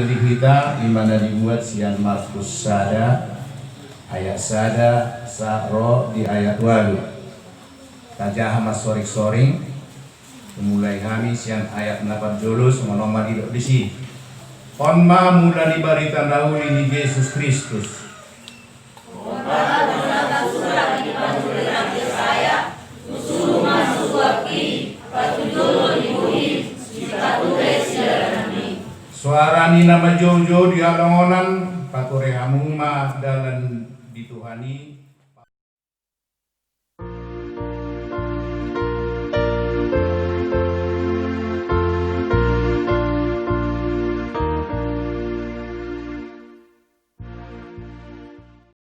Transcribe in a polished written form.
di kita imana dibuat sian Markus sada ayat sada saro di ayat walu tajah mas soring mulai kami sian ayat 8 julus menomor hidup di sini onma mula dibaritan dahulu ini Yesus Kristus suara ni nama jojo di alongonan patore hamuma dalam dituhani